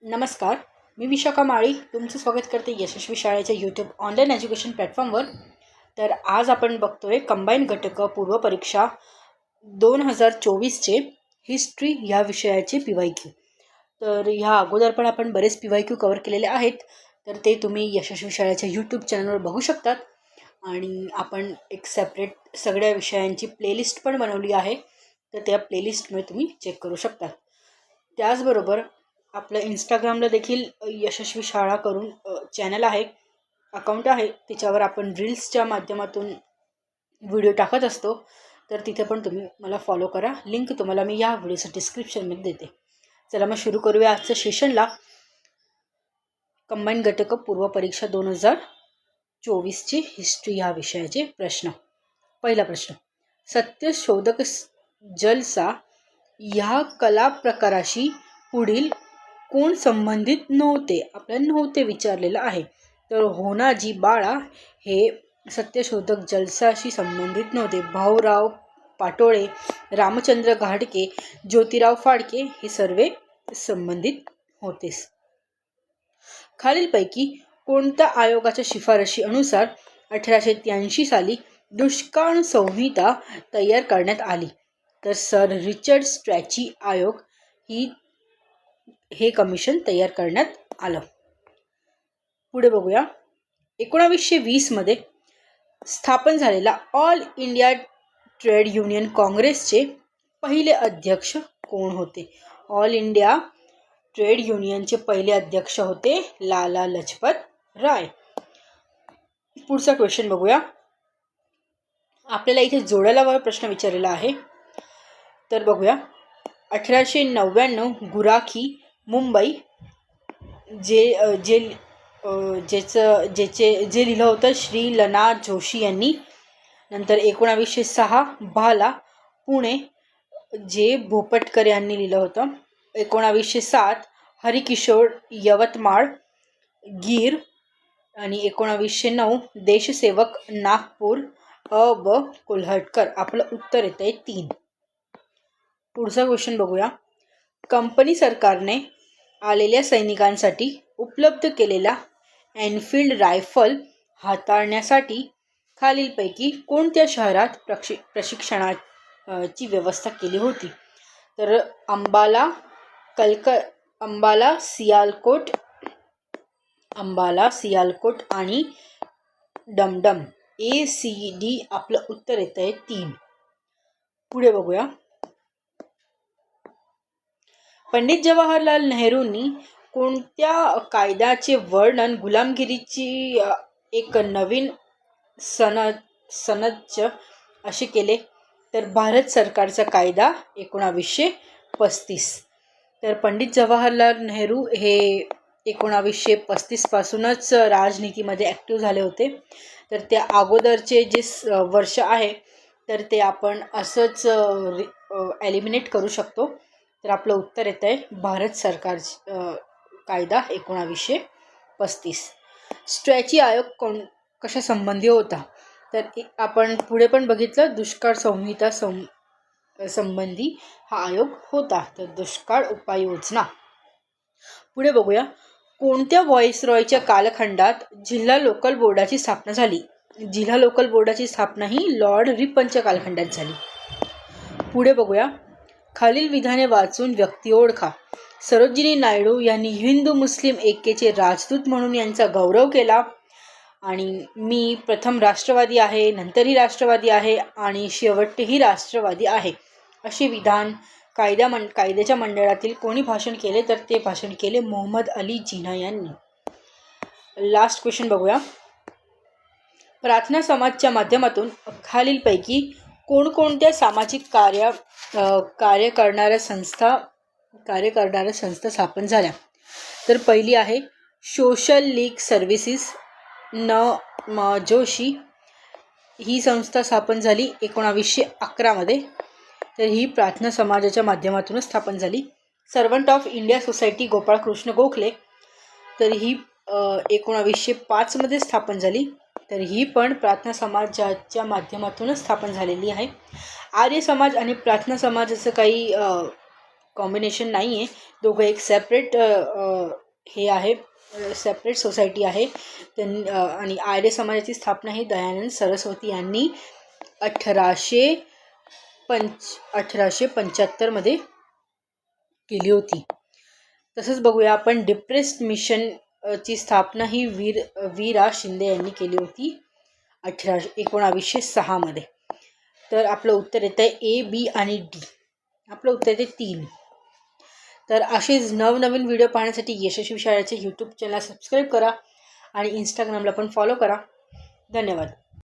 नमस्कार, मी विशाखा माळी तुमचं स्वागत करते यशस्वी शाळेच्या यूट्यूब ऑनलाईन एज्युकेशन प्लॅटफॉर्मवर. तर आज आपण बघतोय कंबाईन घटक पूर्व परीक्षा 2024चे हिस्ट्री ह्या विषयाचे PYQ. तर ह्या अगोदर पण आपण बरेच PYQ कवर केलेले आहेत, तर ते तुम्ही यशस्वी शाळेच्या यूट्यूब चॅनलवर बघू शकतात. आणि आपण एक सेपरेट सगळ्या विषयांची प्लेलिस्ट पण बनवली आहे, तर त्या प्लेलिस्टमध्ये तुम्ही चेक करू शकता. त्याचबरोबर आपलं इंस्टाग्रामला देखील यशस्वी शाळा करून चॅनल आहे, अकाउंट आहे. त्याच्यावर आपण रील्सच्या माध्यमातून व्हिडिओ टाकत असतो, तर तिथे पण तुम्ही मला फॉलो करा. लिंक तुम्हाला मी या व्हिडिओच्या डिस्क्रिप्शनमध्ये देते. चला मग सुरू करूया आजच्या सेशनला. कंबाईन घटक पूर्व परीक्षा 2024ची हिस्ट्री ह्या विषयाचे प्रश्न. पहिला प्रश्न, सत्यशोधक जलसा ह्या कला प्रकाराशी पुढील कोण संबंधित नव्हते? आपल्याला नव्हते विचारलेलं आहे. तर होनाजी बाळा हे सत्यशोधक जलसाशी संबंधित नव्हते. भाऊराव पाटोळे, रामचंद्र घाडगे, ज्योतिराव फाळके हे सर्व संबंधित होतेस. खालीलपैकी कोणत्या आयोगाच्या शिफारशी अनुसार 1883 साली दुष्काळ संहिता तयार करण्यात आली? तर सर रिचर्ड स्ट्रॅची आयोग हे कमिशन तयार करण्यात आलं. पुढे बघूया. 1920 मध्ये स्थापन झालेला ऑल इंडिया ट्रेड युनियन काँग्रेसचे पहिले अध्यक्ष कोण होते? ऑल इंडिया ट्रेड युनियनचे पहिले अध्यक्ष होते लाला लजपत राय. पुढचा क्वेश्चन बघूया. आपल्याला इथे जोड्याला प्रश्न विचारलेला आहे, तर बघूया. 1899 गुराखी मुंबई जे लिहिलं होतं श्री लना जोशी यांनी. नंतर 1906 भाला पुणे जे भोपटकर यांनी लिहिलं होतं. 1907 हरिकिशोर यवतमाळ गीर. आणि 1909 देशसेवक नागपूर ब कोल्हटकर. आपलं उत्तर येतं आहे 3. पुढचा क्वेश्चन बघूया. कंपनी सरकारने आलेल्या सैनिकांसाठी उपलब्ध केलेला एनफिल्ड रायफल हाताळण्यासाठी खालीलपैकी कोणत्या शहरात प्रशिक्षणाची व्यवस्था केली होती? तर अंबाला, सियालकोट आणि डमडम. ACD आपलं उत्तर येतं आहे 3. पुढे बघूया. पंडित जवाहरलाल नेहरूंनी कोणत्या कायद्याचे वर्णन गुलामगिरीची एक नवीन सनद असे केले? तर भारत सरकारचा कायदा 1935. तर पंडित जवाहरलाल नेहरू हे 1935 पासूनच राजनीतीमध्ये ॲक्टिव्ह झाले होते. तर त्या अगोदरचे जे वर्ष आहे तर ते आपण असंच एलिमिनेट करू शकतो. तर आपलं उत्तर येतं आहे भारत सरकार कायदा 1935. स्ट्रॅची आयोग कशा संबंधी होता? तर आपण पुढे पण बघितलं, दुष्काळ संहिता संबंधी हा आयोग होता. तर दुष्काळ उपाययोजना. पुढे बघूया. कोणत्या व्हाईसरॉयच्या कालखंडात जिल्हा लोकल बोर्डाची स्थापना झाली? जिल्हा लोकल बोर्डाची स्थापना ही लॉर्ड रिपनच्या कालखंडात झाली. पुढे बघूया. खालील विधाने वाचून व्यक्ती ओळखा. सरोजिनी नायडू यांनी हिंदू मुस्लिम एकेचे राजदूत म्हणून यांचा गौरव केला. आणि मी प्रथम राष्ट्रवादी आहे, नंतरही राष्ट्रवादी आहे आणि शेवटही राष्ट्रवादी आहे असे विधान कायद्याच्या मंडळातील कोणी भाषण केले? तर ते भाषण केले मोहम्मद अली जिना यांनी. लास्ट क्वेश्चन बघूया. प्रार्थना समाजच्या माध्यमातून खालीलपैकी कोणकोणत्या सामाजिक कार्य करणाऱ्या संस्था स्थापन झाल्या? तर पहिली आहे सोशल लीग सर्व्हिसेस म जोशी. ही संस्था स्थापन झाली 1911 मध्ये. तर ही प्रार्थना समाजाच्या माध्यमातूनच स्थापन झाली. Servant of India society Gopalkrishna Gokhale. तर ही 1905 मध्ये स्थापन झाली. तर ही पण प्रार्थना समाजाच्या माध्यमातूनच स्थापन झालेली आहे. आर्य समाज आणि प्रार्थना समाजाचं काही कॉम्बिनेशन नाही आहे, दोघं एक सेपरेट हे आहे, सेपरेट सोसायटी आहे. आणि आर्य समाजाची स्थापना ही दयानंद सरस्वती यांनी 1875 केली होती. तसंच बघूया आपण डिप्रेस्ड मिशन ची स्थापना ही वीरा शिंदे यांनी केली होती 1906 तर आपलं उत्तर येतं आहे ए, बी आणि डी. आपलं उत्तर येते 3. तर असेच नवनवीन व्हिडिओ पाहण्यासाठी यशस्वी शाळेचे यूट्यूब चॅनल सबस्क्राईब करा आणि इंस्टाग्रामला पण फॉलो करा. धन्यवाद.